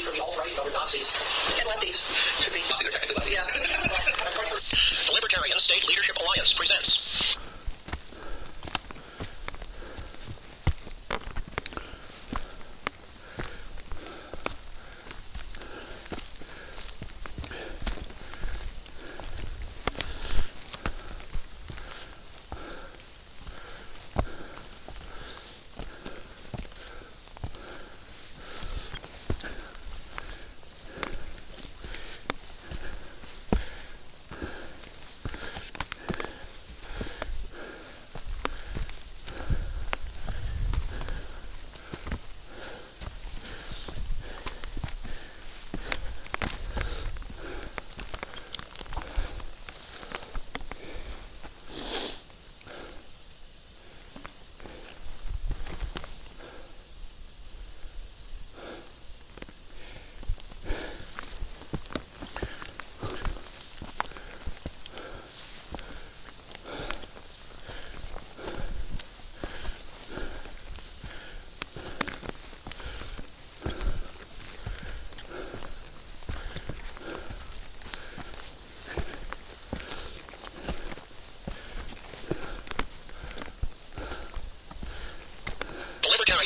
be for the alt-right over Nazis and lefties. Should be. Nazis are technically lefties. Yeah. The Libertarian State Leadership Alliance presents.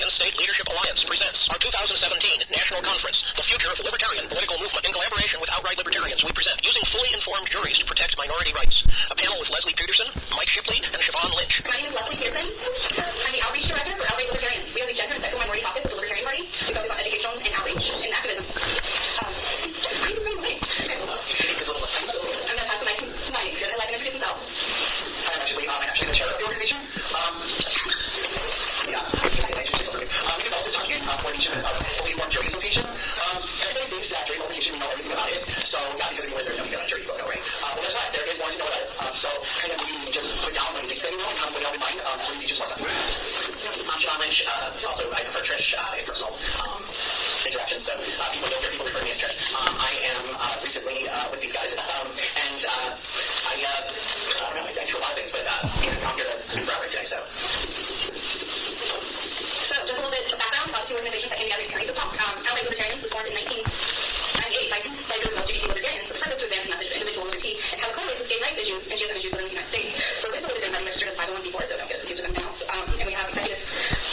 State Leadership Alliance presents our 2017 National Conference, The Future of the Libertarian Political Movement. In collaboration with Outright Libertarians, we present Using Fully Informed Juries to Protect Minority Rights. A panel with Leslie Peterson, Mike Shipley, and Siobhan Lynch. My name is Leslie Peterson. I'm the Outreach Director for Outright Libertarians. We are the Gender and Sexual Minority Caucus of the Libertarian Party. We focus on education and outreach and activism. I'm going to pass the mic to Mike and let him introduce himself. I'm actually the chair of the organization. We developed this document for the Fully Informed Jury Association. Everybody thinks that jury nullification, we know everything about it. So, yeah, because we know there's nothing about jury vote, right? Well, guess what? There is more to know about it. So, kind of, we just put down what you think that you know and kind of what you have in mind so we teach us more stuff. I'm Siobhan Lynch. Also, I prefer Trish in personal interactions. So, people don't hear people refer to me as Trish. I am recently with these guys. I don't know, I do a lot of things, but I'm here to speak for Outright today, so. So, just a little bit of background about the two organizations that came together to carry the talk. Outright Libertarians was formed in 1998 by LGBT libertarians with the purpose to advance the message of individual liberty and how it correlates with gay rights issues and GSM issues within the United States. So, we're the Libertarian Party registered as 501c4, so don't get confused with anything else. And we have executive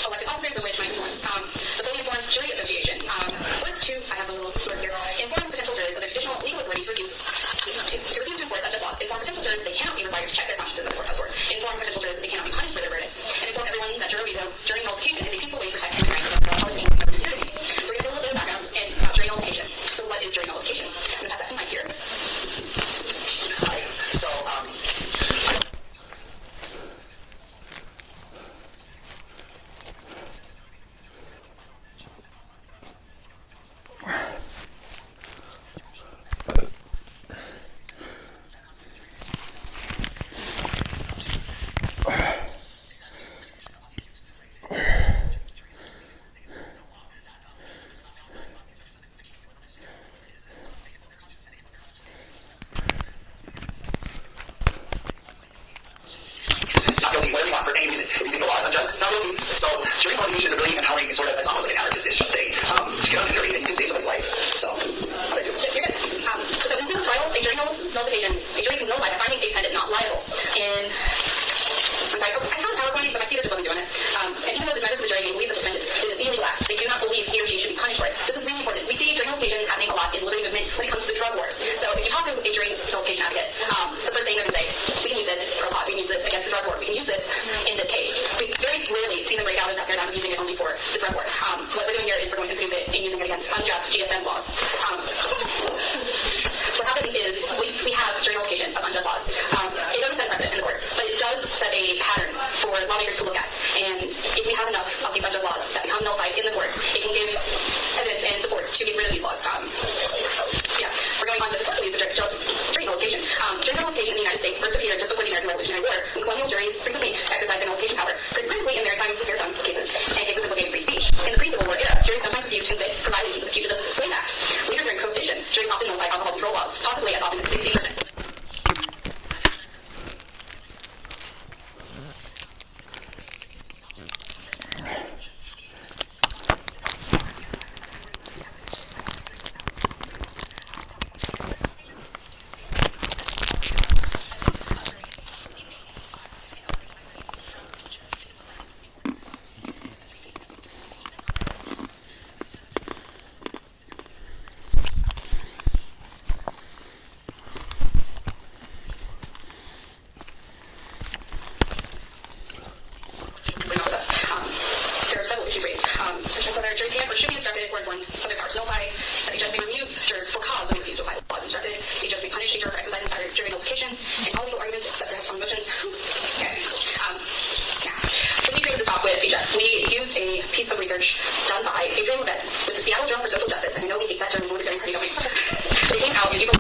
elected officers, of which Mike is one. The Fully Informed Jury Association was to, I have a little slur here, inform potential jurors of their traditional legal authority to refuse to enforce unjust laws. Inform potential jurors that they cannot be required to check their consciences in the courthouse work. Inform potential jurors that they cannot be punished for their verdicts. And inform everyone that jury nullification is a peaceful way to protect human rights against politicians and government tyranny. So we're going to do a little bit of background about jury nullification. So what is jury nullification? I'm going to pass that to Mike here. Hi. So, jury nullification is a really empowering sort of, it's almost like an anarchist-ish thing. To get on the jury and you can save someone's life. So, how do I do? You're good. So in civil trial, a jury nullification, a jury can nullify by finding a defendant not liable. And I'm sorry, I sound PowerPoint, but my computer just wasn't doing it. And even though the members of the jury may believe that the defendant did an illegal act, they do not believe he or she should be punished for it. This is really important. We see jury nullification happening a lot in the liberty movement when it comes to the drug war. So if you talk to a jury nullification advocate, the first thing they're going to say, we can use this for a pot, we can use this against the drug war, we can use this in this case. We very rarely see them break out of that paradigm of using it only for the drug war. What we're doing here is we're going to prove it in using it against unjust GSM laws. What happens is we have jury nullification of unjust laws. It doesn't set a precedent in the court, but it does set a pattern for lawmakers to look at. And if we have enough of these unjust laws that become nullified in the court, it can give evidence and support to get rid of these laws. We're going on to discuss the use of jury nullification. Jury nullification in the United States first appeared just before the American Revolutionary War, when colonial juries frequently exercised their nullification power, principally in maritime cases and cases implicating free speech. In the pre-Civil War era, juries sometimes refused to convict for violations of the Fugitive Slave Act. Later during Prohibition, juries often nullified alcohol control laws, possibly as often as 60%. officers for cause when they refuse to apply the laws instructed. A judge may punish a juror for exercising fire during nullification, and all legal arguments except perhaps on motions. Okay. When we created the software feature, we used a piece of research done by Adrian Levette with the Seattle Journal for Social Justice, and I know we hate that term, we're getting pretty going. They came out in April.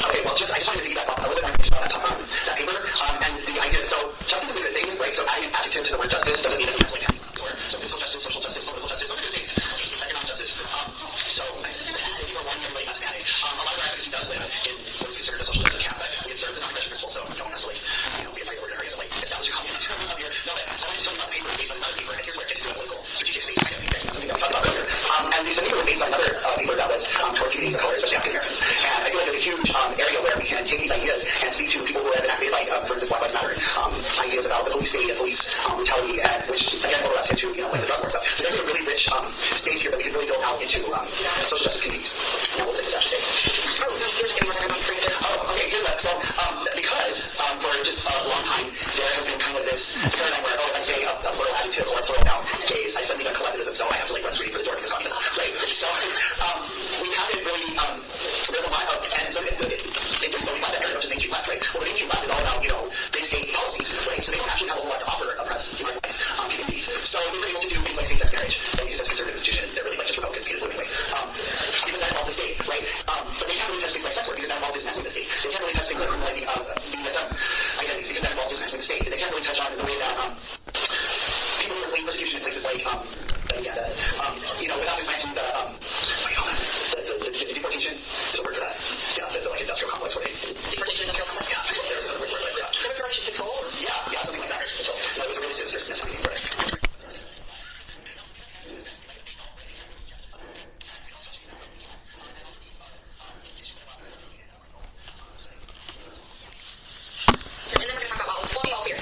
Okay, well, I just wanted to piggyback off a little bit more information about that paper, and the idea. So justice is a good thing, right? So adding an adjective to the word justice doesn't mean that you have to like or so physical justice, social justice, political justice, those are good things. Economic justice. So if you are one, everybody has to add it. A lot of our advocacy does live in what is considered a social justice camp, but we observe the non-aggression principle, so don't necessarily, be afraid or hurry to like establish a copy of here. No, but I wanted to tell you about the paper based on another paper, and here's where it gets into a political strategic space kind of thing. That's something that we talked about earlier. And the paper was based on another paper that was towards communities of color, especially African Americans. And I feel like there's a huge area where we can take these ideas and speak to people who have been activated by, for instance, Black Lives Matter, ideas about the police state and police brutality, and which again overlaps into like the drug war stuff. So there's a really rich space here that we can really build out into social justice communities. Now we'll take this after Oh, no, you're just getting more about freedom. Oh, okay, here's that. So because for just a long time there has been kind of this paradigm where if I say a plural adjective or a plural noun, gays, I suddenly done collectivism, so I have to like run straight for the door because communism, right? So we haven't really there's a lot of and so it brings so we find that very much in mainstream left, right? Well, the mainstream left is all about big state policies, right? So they don't actually have a whole lot to offer oppressed marginalized communities. So they were able to do things like same-sex marriage, right? Because that's a conservative institution. They're really like just Republicans made it anyway. Because that involves the state, right? But they can't really touch things like sex work because that involves dismantling the state. They can't really touch things like criminalizing BDSM identities because that involves dismantling the state. They can't really touch on the way that people who are fleeing persecution in places like without dismantling the what do you call that? The deportation is a word for that. Yeah, the like industrial complex where they Deportation industrial complex. Yeah, there's another word for it like that. Correction control. Yeah, something like that. Control. No, it was a really sinister something for it. And then we're going to talk about walking while queer.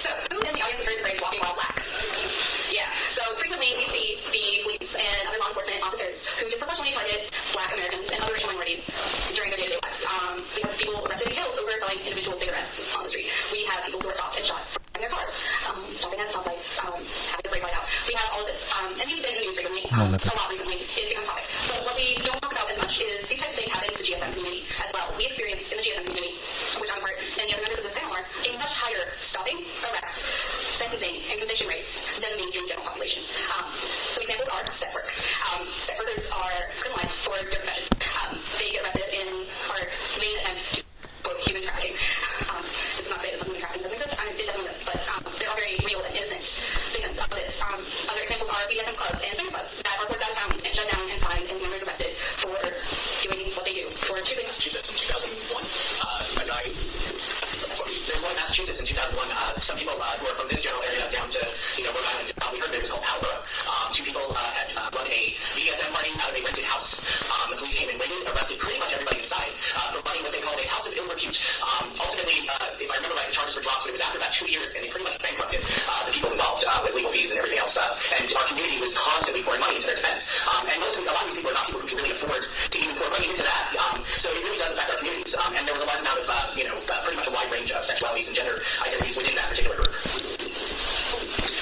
So, who in the audience has heard the phrase walking while black? Yeah. So, frequently we see the police and other law enforcement officers who disproportionately target Black Americans and other racial minorities during their day-to-day lives. We have people arrested and killed over selling individual cigarettes on the street. We have people who are stopped and shot in their cars, stopping at stoplights, having a brake light out. We have all of this. And these have been in the news frequently, a lot recently. It's become a topic. But what we don't talk about as much is these types of things happen in the GSM community as well. We experience in the GSM community, which I'm a part, and the other members of this panel are, a much higher stopping, arrest, sentencing, and conviction rates than the mainstream general population. Some examples are sex work. Sex workers are criminalized for their profession. They get arrested in our main attempt to quote human trafficking. This is not to say that human trafficking doesn't exist. It definitely does, but there are very real and innocent victims of this. Other examples are BDSM clubs and swing clubs that are forced out of town and shut down and fined and members arrested for doing what they do for choosing. Massachusetts in 2001, there's one in Massachusetts in 2001. Some people who are from this general area down to Rhode Island, we heard it was called Halborough. Two people had run a BDSM party out of a rented house. The police came and raided, arrested pretty much everybody inside for running what they called a house of ill repute. Ultimately, if I remember right, the charges were dropped, but it was after about 2 years, and they pretty much bankrupted the people involved with legal fees and everything else. And our community was constantly pouring money into their defense. And a lot of these people are not people who can really afford to even pour money into that. So it really does affect our communities. And there was a large amount of, pretty much a wide range of sexualities and gender identities within that particular group.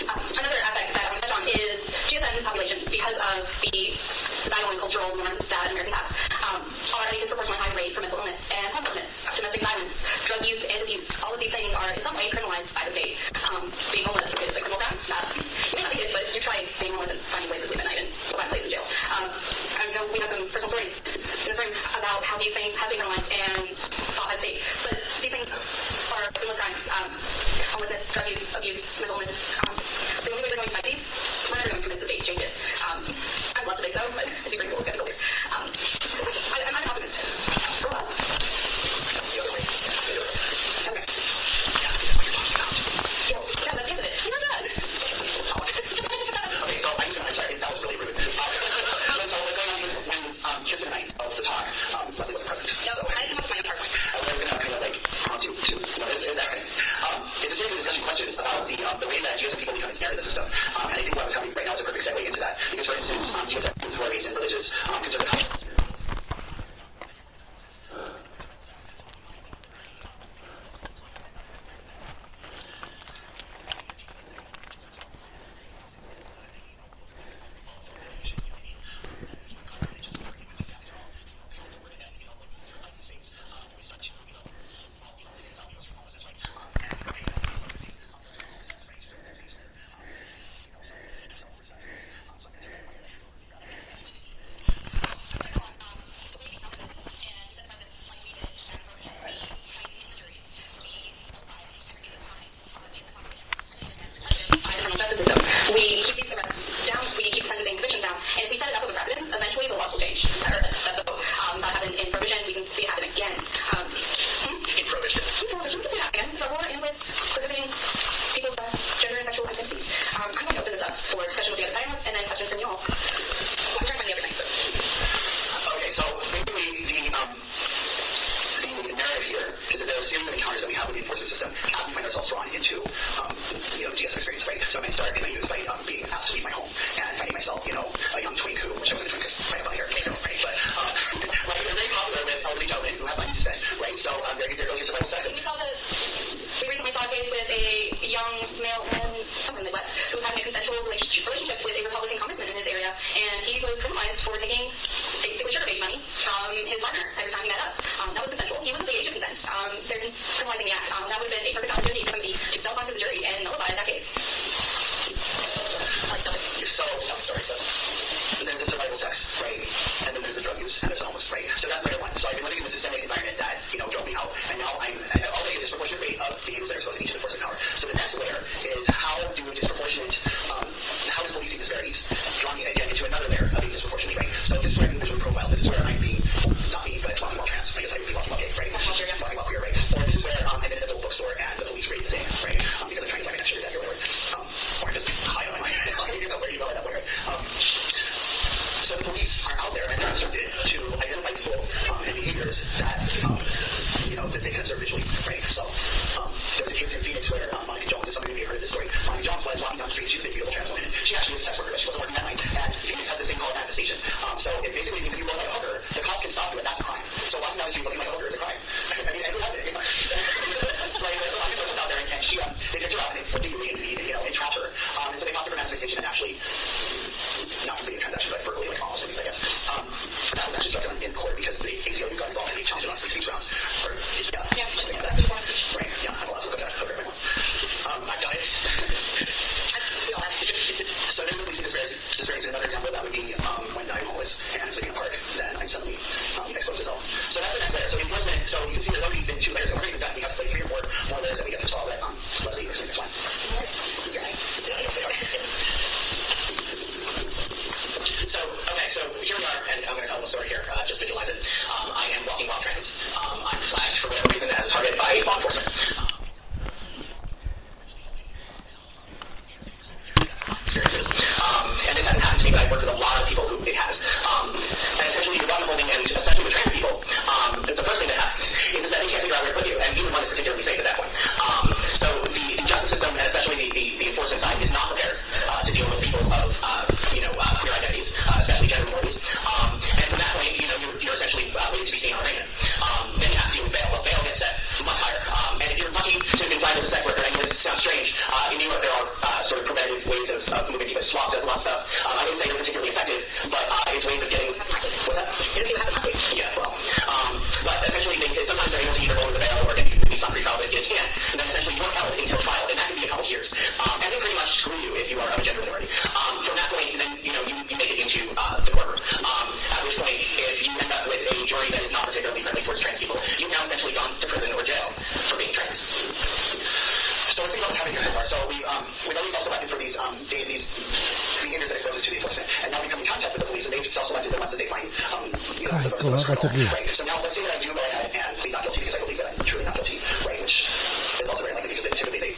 Another aspect that I want to touch on is GSM populations, because of the societal and cultural norms that Americans have, are at a disproportionately high rate for mental illness and homelessness, domestic violence, drug use and abuse. All of these things are in some way criminalized by the state. Being homeless is a criminal crime. You may not be good, but you try being homeless and finding places to sleep at night and go find a place in jail. I know we have some personal stories in this room about how these things have been criminalized and fought by the state, but these things are criminal crimes. Homelessness, drug use, abuse, mental illness. The only way we're going to fight these, we're never going to convince the state to change it. I'd love to think so, but it'd be pretty cool. It's got to go there. I'm an optimist. So, the other way. Okay. Yeah, that's what you're talking about. Yeah, that's the end of it. We're done. Okay, so I'm sorry, that was really rude. So what's going on is when Kirsten and I of the talk, Leslie wasn't present. No, I didn't have to find a PowerPoint. I was going to kind of like prompt you to, is that right? It's a series of discussion questions about the way that GSM people become ensnared in the system. And I think what was happening right now is a perfect segue into that. Because, for instance, GSM people who are raised in religious conservative households. as we find ourselves drawn into, the DSM experience, right? So I might start in my youth by being asked to leave my home and finding myself, a young twink who, which I wasn't a twink because I have hair, so, right? But, like, they're very popular with elderly gentlemen who have money to spend, right? So there goes your survival sex. We recently saw a case with a young male man, somewhere in the Midwest, who was having a consensual relationship with a Republican congressman in his area, and he was criminalized for taking basically sugar baby money from his partner every time he met up. That was consensual. He was of the age of consent. They're criminalizing the act. That would have been a perfect opportunity for somebody to dump onto the jury and nullify that case. So there's the survival sex, right? And then there's the drug use and there's homeless, right? So that's layer one. So I've been living in the systemic environment that, drove me out, and now I'm already a disproportionate rate of behaviors that are exposed to each of the forces of power. So the next layer is how does policing disparities draw me again into another layer of being disproportionately, right? So this is where I'm visually profile. This is where I'm being, not me, but talking about trans. I guess I would be talking about gay, right? Talking about queer, right? Or this is where I'm in an adult bookstore and the police raid the thing, right? Because they're trying to buy my next sugar daddy or whatever. Or just hide on my mind. I don't know where you go with that way, right? So the police are out there and they're instructed to identify people and behaviors that, that they can observe visually, right? So there was a case in Phoenix where Monica Jones, is somebody who may have heard of this story. Monica Jones was walking down the street. She's a big, beautiful trans woman. She actually is a sex worker, but she wasn't working that night. And Phoenix has this thing called manifestation. So it basically means if you look like a hooker, the cops can stop you, and that's a crime. So walking down the street looking like a hooker is a crime. I mean, everyone has it. Right? So Monica Jones was out there, and they picked her up and they put her and entrapped her. And so they popped her for manifestation and actually not completing the transaction, but verbally, like almost, I guess. That was actually struck down in court because the ACLU got involved and they challenged it on 6 speech grounds. Something like that. Right, yeah, I have a lot to look at that. Okay, right now. I've done it. So there's the policing disparities. Another example of that would be when I'm homeless and I'm sitting in a park, then I'm suddenly exposed to self. So that's the next layer. So enforcement, so you can see there's already been 2 layers, and we're not even done. We have like 3 or 4 more layers that we get through. So I'll let Leslie explain this one. So here we are, and I'm going to tell a story here. Just visualize it. I am walking while trans. I'm flagged for whatever reason as a target by law enforcement. Experiences. And this hasn't happened to me, but I've worked with a lot of people who it has. And essentially, you're buttonholding, and especially with trans people, the first thing that happens is that they can't figure out where to put you, and either one is particularly safe at that point. So the justice system, and especially the enforcement side, is not prepared to deal with people of queer identities, especially gender minorities. And from that point, you're essentially waiting to be seen on arraignment. Then you have to deal with bail. Well, bail gets set much higher. And if you're lucky to have been signed as a sex worker, and this sounds strange, in New York there are sort of preventative ways of moving people. SWAP does a lot of stuff. I wouldn't say they're particularly effective, but it's ways of getting. What's that? Yeah, well. But essentially, sometimes they're able to either lower the bail or get you released on pre-trial, but if you can't, and then essentially you're held until trial, and that can be a couple years. And they pretty much screw you if you are of a gender minority. From that point, then you make it into the courtroom. At which point, if you end up with a jury that is not particularly friendly towards trans people, you've now essentially gone to prison or jail for being trans. So let's think about what's happening here so far. So we've always self-selected for these behaviors that expose us to the enforcement, and now we come in contact with the police, and they've self-selected the ones that they find, the most criminal, right? So now let's say that I do go ahead and plead not guilty because I believe that I'm truly not guilty, right? Which is also very likely because typically they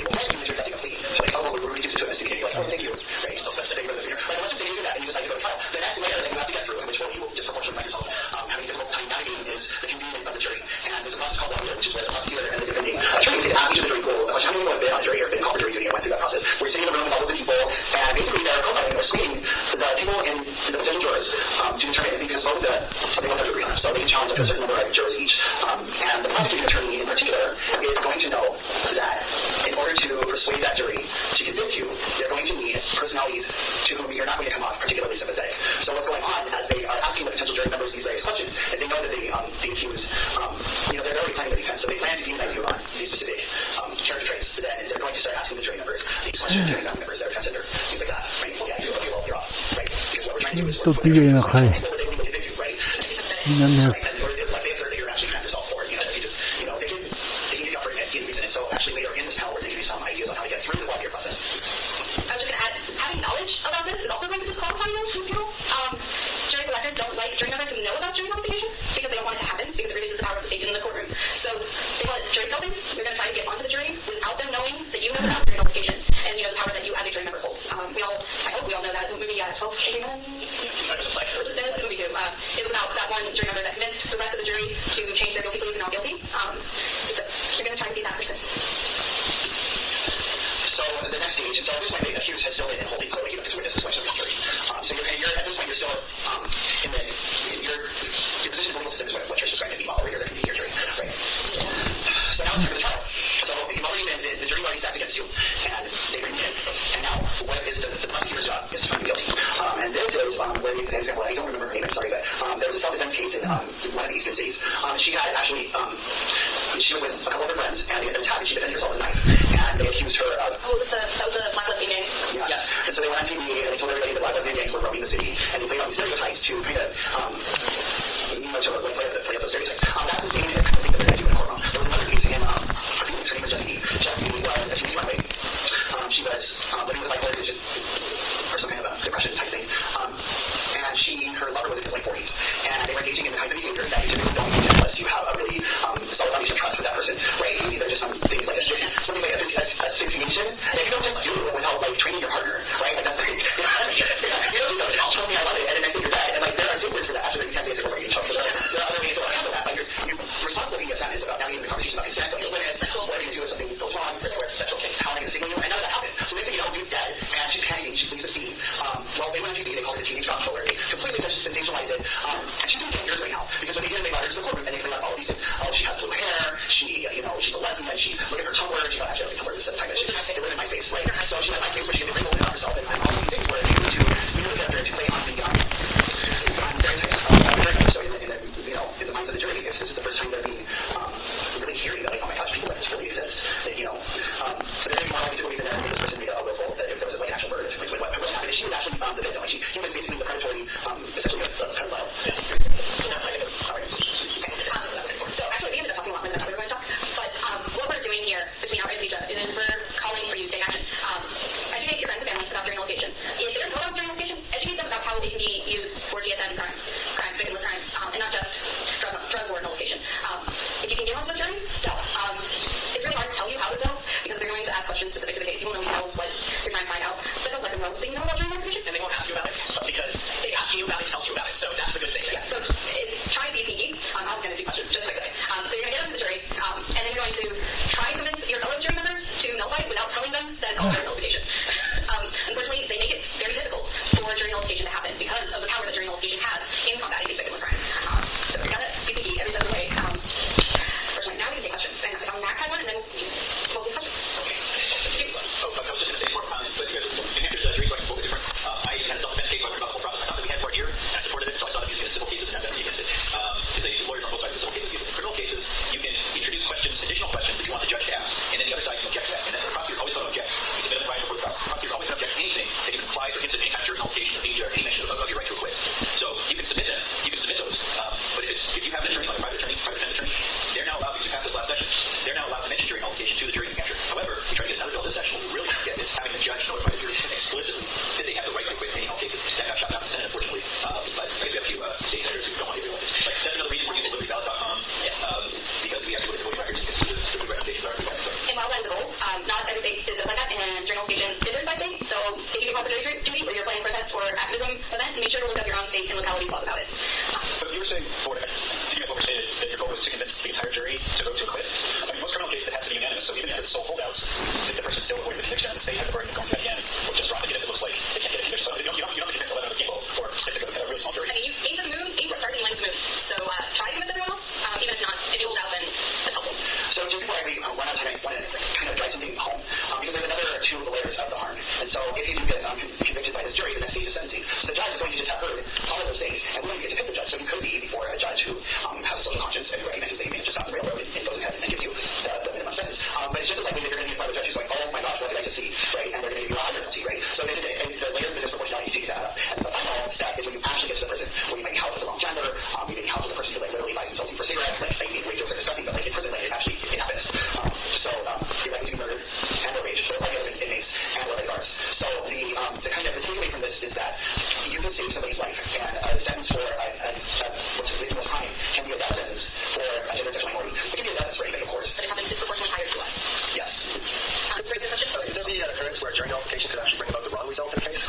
will help you into accepting a plea. So like, oh, well, we're reduced to investigating. You're like, oh, thank you, right? You're still specific for this here, right? Let's just say you do that and you decide to go to trial. The next layer that you have to get through, and which you will disproportionately find yourself having a difficult time navigating, is the convening of the jury. And there's a process called voir dire, which is where the prosecutor and the defending attorneys get to ask each of the jury pool a question. How many people have been on a jury or been called to jury duty and went through that process? We're sitting in a room with all of the people, and basically they're profiling or screening the people in the potential jurors to determine because both they both have to agree on it. So they can challenge up to a certain number of jurors each. And the prosecuting attorney in particular is going to know that in order to persuade that jury to convict you, they're going to need personalities to whom you're not going to come off particularly sympathetic. So what's going on as they are asking the potential jury members these various questions, and they know that the accused, they're already planning the defense, so they plan to demonize you on these specific character traits. Then they're going to start asking the jury members these questions, jury members that are transgender, things like that, right? Well, yeah, you're off, right? Because what we're trying to do is we're people that they will convict you, right? Or like they observe that you're actually trying yourself for it, they just, they can give you operating in reason. And so actually later in this panel, we're going to give you some ideas on how to get through the voir dire process. I was just going to add, having knowledge about this is also going to disqualify you from people. Jury selectors don't like jury members who know about jury nullification because they don't want it to happen because it reduces the power of the state in the courtroom. So they call it jury stealthing. You're going to try to get onto the jury without them knowing that you know about jury nullification and the power that you as a jury member hold. I hope we all know that movie 12 movie too. It was about that one jury member that convinced the rest of the jury to change their guilty pleas to not guilty. So you're going to try to be that person. already stacked against you, and they bring me in. And now, what is the prosecutor's job is to find me guilty. And this is where the example, I don't remember her name, I'm sorry, but there was a self-defense case in one of the eastern states. She had actually, she was with a couple of her friends, and they had been attacked, and she defended herself with a knife. And they accused her of... Oh, that was the Black Lesbian gang? Yeah. Yes. And so they went on TV, and they told everybody that Black Lesbian gangs were roaming the city, and they played on these stereotypes to kind of, to play up those stereotypes. That's the same kind of thing that they're going to do in a courtroom. There was another case in Phoenix, her name was Jessie. Jessie was a teenage runway. She was living with bipolar depression, or some kind of a depression type thing. And her lover was in his late 40s. And they were engaging in the kinds of behaviors that you typically don't engage in unless you have a really solid foundation of trust with that person, right? Either just some things like asphyxiation that you don't just do without like training your partner, right? Like that's like, you don't just go, tell me I love it, and the next thing you're dead. And like there are safe words for that after that you can't say it's a you choke. So there are other ways to handle that. Like responsibility in a sense is about navigating the conversation about consent, about limits, what are you do if something goes wrong, risk where it's sexual, how am I going to signal you? And none of that happened. So next thing you know, dude's dead, and she's panicking, she flees the scene. Well, they went on TV, they called it a teenage controller. They completely sensationalized it. And she's doing 10 years right now, because what they did is they brought her to the courtroom, and they cleaned up all of these things. Oh, she has blue hair, she's a lesbian, look at her Tumblr, she got actually Tumblr, this type of shit. They were in MySpace, right? So she had MySpace where she could bring women about herself, and all of these things were able to smear the character to play on the stereotypes of the character. So in the minds of the jury, if this is the first time they're being really hearing that, like, oh my gosh, people like this really exist, that, they're going to be more likely to believe that this person made a willful, that if there was like an actual murder, what happened. She was actually the victim, like he was basically the predatory, essentially a pedophile. So actually, we ended up talking a lot more than we were going to talk, but what we're doing here between Outright and Zija is we're calling for you to take action. Educate your friends and family about jury nullification. If they don't know about jury nullification, educate them about how it can be used for GSN crime, victimless crime, and not just drug war nullification. If you can get onto the jury, tell. It's really hard to tell you how to tell, because they're going to ask questions specific to the case. You won't always know what you're trying to find out, but don't let them know that you know about jury nullification. And they won't ask you about it, because they asking you about it tells you about it, so that's the good thing. Yeah, so try to be sneaky. I'm not going to do questions, just quickly. So you're going to get them to the jury, and then you're going to try to convince your fellow jury members to nullify it without telling them that it's all jury nullification. Unfortunately, they make it very difficult for jury nullification to happen because of the power that jury nullification has in combating these victimless crime. So you got to be sneaky every step of the way. Personally, now we can take questions. And if I'm Max had one, and then we'll do questions. I was just going to say more comments, but New Hampshire's jury selection is a little bit different. I had a self-defense case, so I learned about the whole process. I thought that we had more here, and I supported it, so I saw them using it in civil cases and had been against it. It's a lawyers on both sides of the civil cases use it. In criminal cases, you can introduce questions, additional questions that you want the judge to ask, and then the other side can object to that. And then the prosecutor's always going to object. You submit a crime before the trial. The prosecutor's always going to object to anything that even implies or hints at any kind of jury nullification of danger, any mention of your right to acquit. So you can submit them, you can submit those. But if you have an attorney, like a private defense attorney, they're now allowed, because we passed this last session, they're now allowed to mention jury nullification to the jury in New Hampshire. However, we try to get another bill this session. What we really want to get is having the judge notify the jury explicitly that they have the right to acquit in all cases. That got shot down in the Senate, unfortunately. But I guess we have a few state senators who don't want to do it. But that's another reason we're using libertyballot.com, because we actually look at voting records and can see the recommendations are. And while that's the goal, not every state is like that, and jury nullification differs by state. So if you get called for jury duty or you're planning for a test or activism event, make sure to look up your own state and locality laws about it. So you were saying before, you have overstated that your goal was to convince the entire jury to vote to acquit. I mean, most criminal cases it has to be unanimous. So even if it's sole holdouts, if the person still avoiding the conviction and the state has the burden of going to that again, or just dropping it if it looks like they can't get a conviction. So you don't have to convince 11 other people, or it's a really small jury. I mean, you aim for the moon, aim for a start that you like the moon. So try to convince everyone else, even if not, if you hold out, then that's helpful. So just before we run out of time, I want to kind of drive something home, because there's another two layers of the harm. And so if you do get convicted by this jury, the next stage is sentencing. So the judge is going to just have heard all of those things, and we don't get to pick the judge. So you could be before a judge who has a social conscience and who recognizes that you may have just gotten the railroad and goes ahead and gives you the minimum sentence. But it's just as likely that you're going to get by the judge who's going, oh my gosh, what did I just see, right? And they're going to give you a higher penalty, right? So there's the layers of the disproportionality you add up. And the final step is when you actually get to the prison, where you might be housed with the wrong gender, you may be housed with a person who like literally buys and sells you for cigarettes, like rape jokes are disgusting, but like in prison, like it happens. So you're likely to be murdered and or raped, both by other inmates and or by guards. So the kind of the takeaway from this is that you can save somebody's life, and a sentence for what's the victimless crime can be a death sentence for a gender sexual minority. It can be a death sentence for anybody, of course. But it happens disproportionately higher to us. Yes. Very good question. Is there any occurrence where jury nullification could actually bring about the wrong result in a case?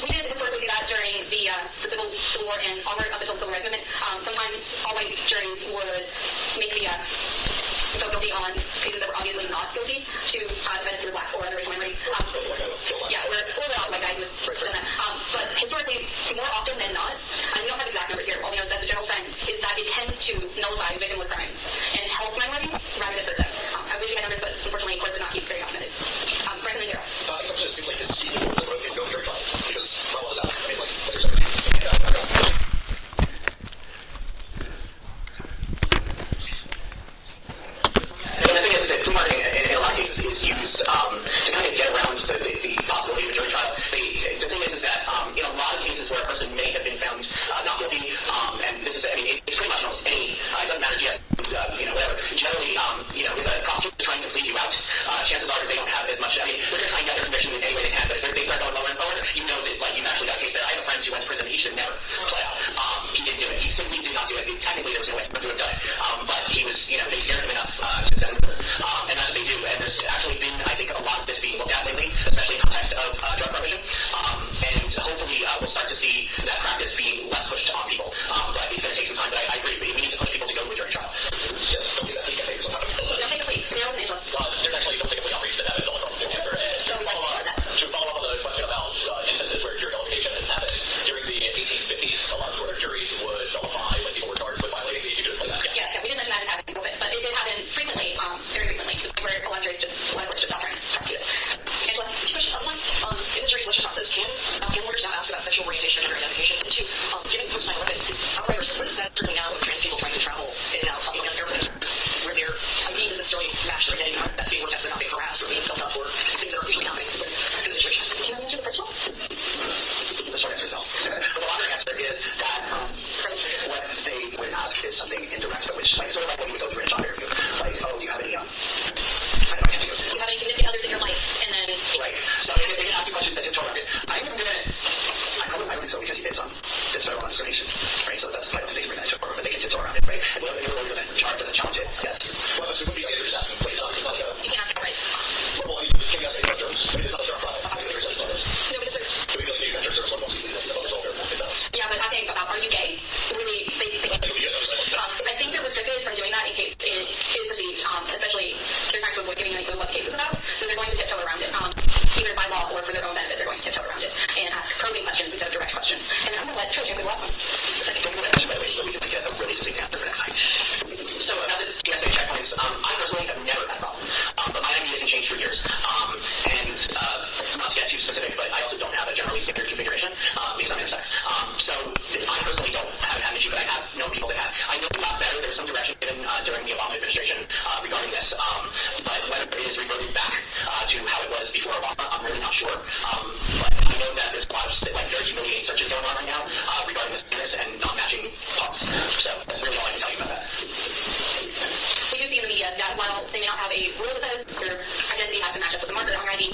We did historically see that during the Civil War and onward up until the Civil Rights Movement. Sometimes all-white juries would make the go guilty on cases that were obviously not guilty to defend it to the black or other racial minority. Or the white guy who had done that. But historically, more often than not, and we don't have exact numbers here, all we know is that the general trend is that it tends to nullify victimless crimes and help minorities rather than hurt them. I wish you had numbers, but because unfortunately courts did not keep very documented. Franklin Zero. It just seems like it's easy to go very far because my law is out. I mean, like you're saying. And the thing is that plea bargaining in a lot of cases is used to kind of get around the possibility of a jury trial. The thing is that in a lot of cases where a person may have been found not guilty, and this is, I mean, it's pretty much almost any, it doesn't matter, GS, whatever. Generally, if a prosecutor is trying to plead you out, chances are they don't have as much, I mean, they're going to try and get their conviction in any way they can, but if they start going lower and forward, you know that, like, you've actually got a case there. I have a friend who went to prison, he should have never pled out. He didn't do it. He simply did not do it. Technically, there was no way for him to have done it. But he was, they scared him enough to send him to prison. And that's what they do. And there's actually been, I think, a lot of this being looked at lately, especially in context of drug prohibition. And hopefully we'll start to see that practice being less pushed on people. But it's going to take some time. But I agree. We need to push people to go to a jury trial. Don't do that. You can't take this. Don't take a plea. Zero and Angela. There's actually don't take a plea outreach that happens all across New Hampshire. And to follow up on the question about instances where jury nullification has happened, during the 1850s, a lot of where juries would nullify when people were charged with violating the fugitives like that. Yeah, we did mention that in passing a little bit, but it did happen frequently, very frequently, to the point where a lot of courts just stopped trying to prosecute it. Angela? Two questions. One, in the jury selection process, can lawyers now ask about sexual orientation or gender identification? And two, given post-9/11 is outright racist, what does that certainly now with trans people trying to travel in and out of an airplane where their ID doesn't necessarily match their identity, that's being looked at as not being harassed or being filled up or things that are usually happening in those situations? Do you want to answer the first one? The short answer is no. But the longer answer is that what they would ask is something indirect, but which, like, sort of like what you would go through in a job interview. Like, oh, do you have any, I don't know, Do you have any significant others in your life? And then... Right. So if they can ask you questions that tiptoe around it, I would think so because it's federal non-discrimination, right? So that's I don't think they bring that tiptoe, but they can tiptoe around it, right? And if a lawyer doesn't challenge it, yes. Well, so it would be like they're just asking plays on. It's not like a. You can't ask outright. Well, I mean, can you ask any terms? I mean, it's not like they're a product. I mean, they're like others. No, because there's... It would be like maybe that terms one most people that others all their balance. Yeah, but asking about, are you gay? Really, they I think it would be good. I think they're restricted from doing that in case it is perceived, especially they're trying to avoid giving any clue what the case is about, so they're going to tiptoe around it, either by law or for their own benefit, they're going to tiptoe around it and ask probing questions instead of direct questions. And I'm going to let Trish answer the last one. Don't do that, by the way, so that we can get a really succinct answer for next time. So about the TSA checkpoints, I personally have never had a problem, but my ID hasn't changed for years. And not to get too specific, but I also don't have a generally standard configuration because I'm intersex. So I personally don't have an issue, but I have known people that have. I know it got better. There was some direction given during the Obama administration regarding this, but whether it is reverted back to how it was before Obama, I'm really not sure. But I know that there's a lot of very humiliating searches going on right now regarding the standards and not matching pumps. So that's really all I can tell you about that. We do see in the media that while they may not have a rule that says their identity has to match up with the marker on your ID,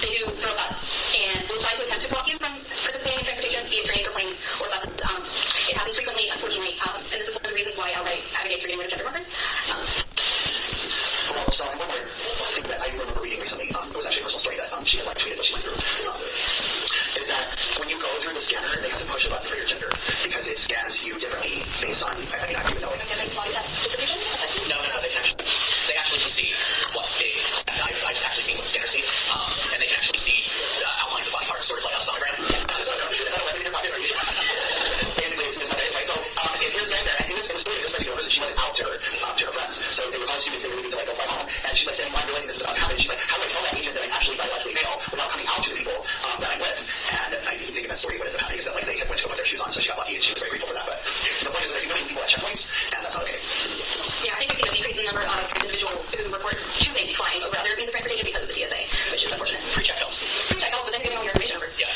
they do throw buses and will try to attempt to block you from participating in transportation, be it trains or planes or buses. It happens frequently, unfortunately, and this is one of the reasons why Outright advocates for getting rid of gender markers. Well, so one more thing that I remember reading recently, it was actually a personal story that she had tweeted what she went through, is that when you go through the scanner, they have to push a button for your gender because it scans you differently based on, I don't even know. No, they actually can see what I've actually seen what the scanners see, and they can actually see outlines of body parts, sort of like on a sonogram. Basically, it's not right. So if you're standing there, and in this story, this particular person, she went out to her friends, so they were calling students, they were leaving to like go fly home, and she's like standing by realizing this is about to happen. She's like, how do I tell that agent that I'm actually biologically male without coming out to the people that I'm with? And I think in that story what ended up happening is that like they went to go put their shoes on, so she got lucky and she was very grateful for that. But the point is that you're humiliating people at checkpoints, and that's not okay. Yeah, I think we've seen a decrease in the number of individuals who report choosing flying over other means of transportation because of the TSA, which is unfortunate. Pre-check helps. Pre-check helps, but then giving all your information over. Yeah.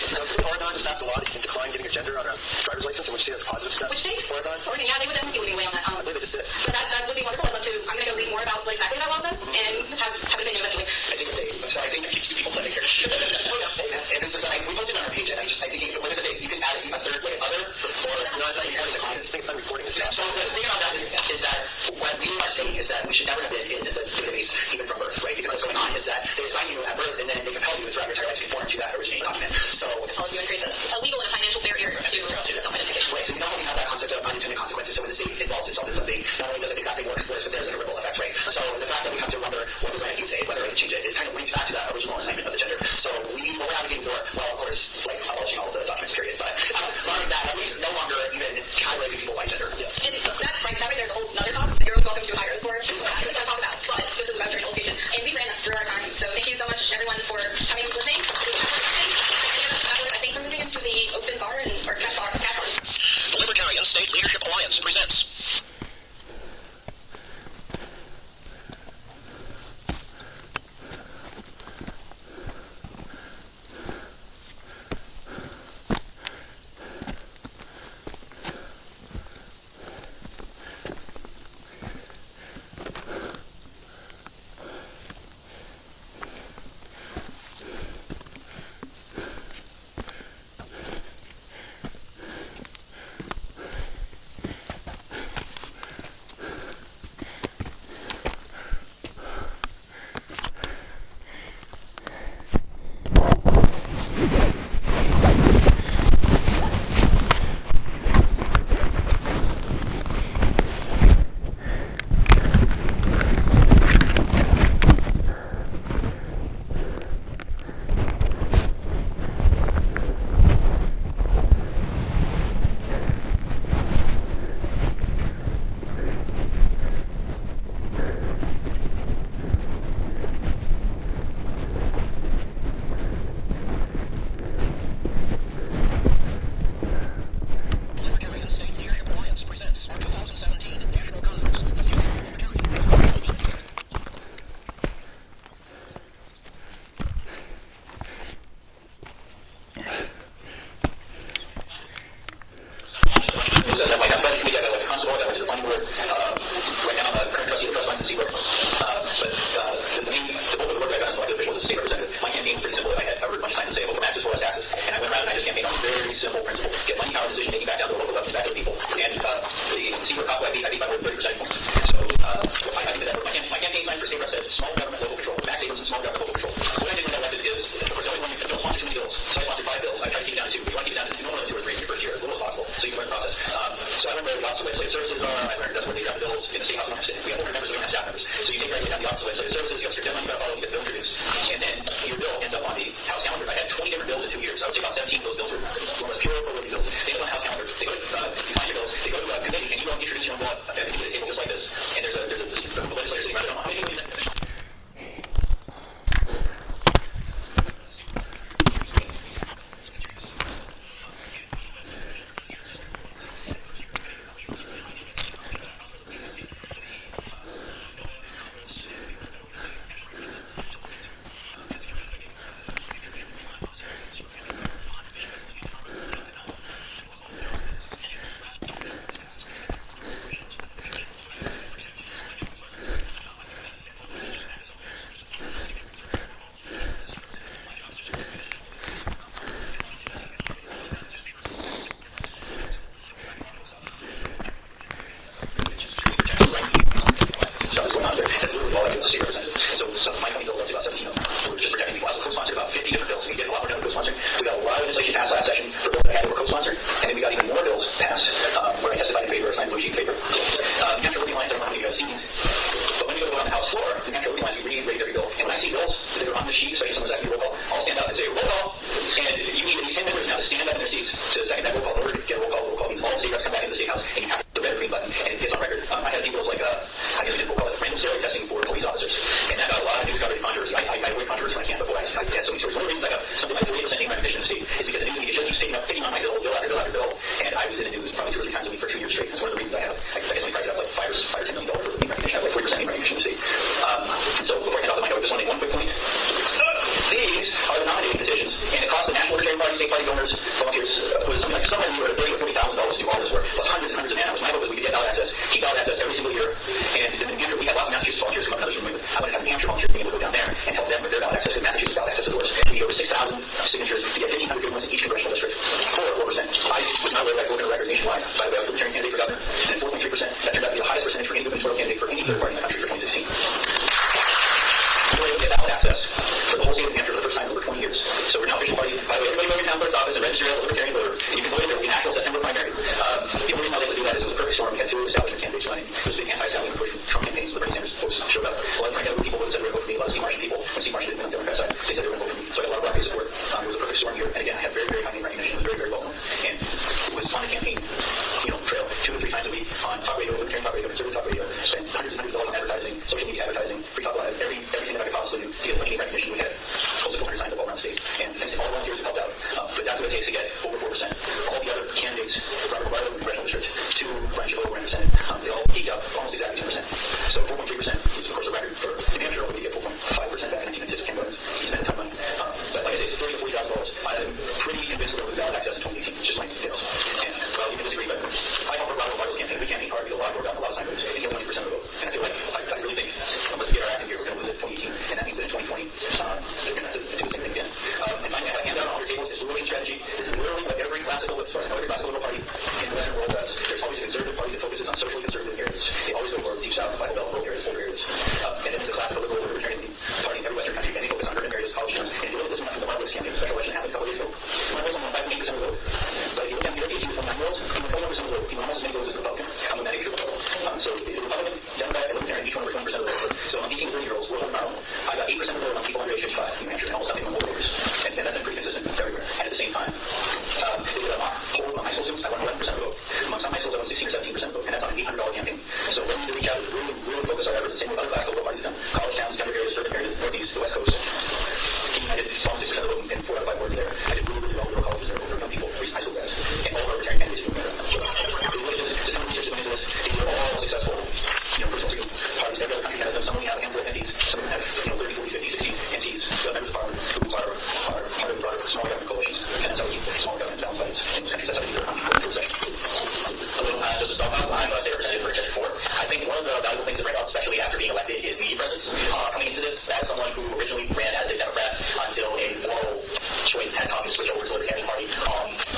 Oregon just passed a law that you can decline giving your gender on a driver's license, and would you say that's a positive step? Which state? Oregon. Oregon, yeah, they would definitely be moving away on that. I believe they just did. But that would be wonderful. I'd love to. I'm going to go read more about what exactly that law says and have an opinion eventually. I think I think it keeps the people playing here. And this is, we posted it on our page, and I think it was you can add a third, like other, or No, I think it's not recording this. So the thing about that is that what we are saying is that we should never have been in the database even from birth, right? Because what's going on is that they assign you at birth, and then they compel you throughout your entire life to conform to that originating document. So Policy would create a legal and a financial barrier to self-identification. right, so you not only have that concept of unintended consequences, so when the state involves itself in something, not only does it make that thing worse, but there's a ripple effect, right? So the fact that we have to wonder what does ID say, whether it change it, is kind of linked back to that original assignment of the gender. So what we're advocating for, well, of course, like abolishing all of the documents, period, but learning that at least no longer even categorizing people by gender. And that right there's a whole other talk that you're welcome to hire us for. That's what I'm talking about. But this is about jury nullification. And we ran So thank you so much, everyone, for coming and listening. I think we're moving into the open bar or cash bar. The Libertarian State Leadership Alliance presents. get as much name recognition. We had close to 400 signs up all around the state, and thanks to all the volunteers who helped out. But that's what it takes to get over 4%. All the other candidates, Robert Barlow in the congressional district, to Brian Chabot ran the Senate, they all peaked out almost exactly 2%. So 4.3% is, of course, a record for New Hampshire. We get 4.5% back in 1996 Ken Williams. He spent a ton of money. But like I say, it's $30,000 to $40,000. I'm pretty convinced that with ballot access in 2018. It's just my details. And, well, you can disagree, but I helped Robert Barlow's campaign. We campaigned hard to get a lot of vote down, a lot of sign votes, to get 100% of the vote. And I feel like, I really think, unless we get our act together, we're going to lose it in 2018. And that means that in 2020, they're going to have to do the same thing again. And finally, I have a handout on all your tables. It's ruling strategy. This is literally what every classical liberal party in the Western world does. There's always a conservative party that focuses on socially conservative areas. They always go for deep south, Bible Belt, rural areas, older areas. And then there's a classical liberal libertarian party in every Western country, and they focus on urban areas, college towns. And if you look at this one from the Marvelous campaign, special election happened a couple days ago. Marvelous won 5.8% of the vote. But if you look down here, 18.9 rolls, he won 21% of the vote. He won almost as many votes as the Republican. I'm a medic. So the Republican, Democrat, and Libertarian each won over 20% of the vote. So on 18 to 30-year-olds, we're holding our own. I got 8% of the vote on people under age 55 in New Hampshire, and almost nothing on more voters. And that's been pretty consistent everywhere. And at the same time, they did a mock poll on high school students. I won 11% of the vote. Among some high schools, I won 16 or 17% of the vote. And that's on an $800 campaign. So we need to reach out and really focus our efforts. The same with other classical liberal parties have done. College towns, younger areas, urban areas, Northeast, the West Coast. I did almost 6% of the vote in 4 out of 5 wards there. I did really well with rural colleges there, over young people, recent high school grads, and all of our libertarian candidates are doing better. So if you look at this, it's a ton of research that went into this. These are all successful, personal freedom parties. Every other country has them. Some only have a handful of MPs. Some have, 30, 40, 50, 60 MPs, the members of parliament, who are part of the broader small government coalition. And that's how we keep small government balanced by in these countries. That's how we keep our country going for a second. Hello, Joseph Salva. I'm a state representative for District 4. I think one of the valuable things to bring up, especially after being elected, is media presence. Coming into this as someone who originally ran as a Democrat until a moral choice had caused me to switch over to the Libertarian Party.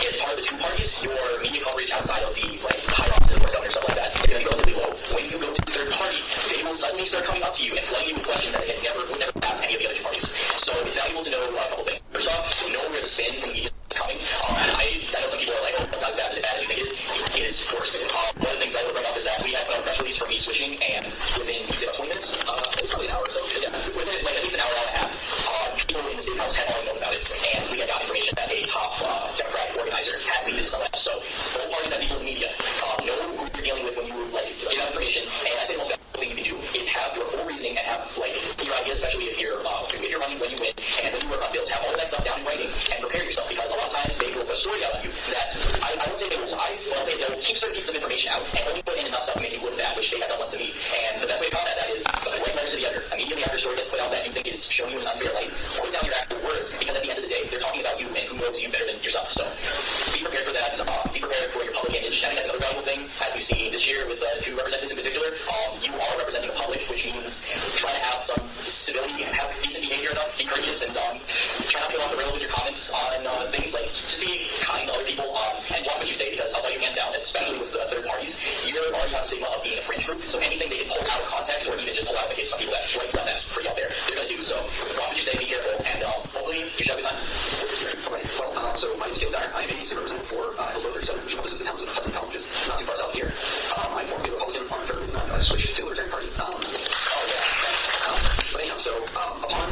As part of the two parties, your media coverage outside of the high offices or governor, stuff like that, is going to be relatively low. When you go to the third party, they will suddenly start coming up to you and flooding you with questions that they would never ask any of the other two parties. So it's valuable to know a couple things. First off, know where the spin from the media is coming. I know some people are like, oh, that's not as bad as you think it is. It is worse. One of the things I would bring up is that we had put out a press release for me switching, and within, you say about 20 minutes? It's probably an hour or so. Yeah, within at least an hour and a half, people in the State House had already known about it, and we had got information that a top Democratic organizer had leaked some of that. So both parties have people in the media. Know who you're dealing with when you get out information, and I say the most valuable thing you can do is have your full reasoning and have your ideas, especially if you're running when you win, and when you work on bills, have all of that stuff down in writing and prepare yourself, because a lot of times they will put a story out on you that I won't say they will lie, but I'll say they'll keep certain pieces of information out and only put in enough stuff to make you look bad, which they have done once to me. And the best way to combat that is write letters to the editor. Immediately after a story gets put out that you think is showing you an unfair light, put down your actual words, because at the end of the day, they're talking about you, and who knows you better than yourself. So be prepared for that. Be prepared for your public image. I think that's another valuable thing, as we've seen this year with the two representatives in particular. You are representing the public, which means try to have some civility and have decent behavior enough, be courteous, and try not to go off the rails with your comments on things like just be kind to other people and watch what you say, because I'll tell you hands down, especially with the third parties, you already have a stigma of being a fringe group, so anything they can pull out of context or even just pull out in the case of some people that write stuff that's pretty out there, they're going to do. So watch what you say, be careful, and hopefully you should have a good time. Okay, well, so my name is Caleb Dyer. I'm a state representative for Hillsborough 37, which is the towns of Hudson College, which is not too far south here. I'm formerly a Republican on a federal, switched to the Libertarian Party. But anyhow, so upon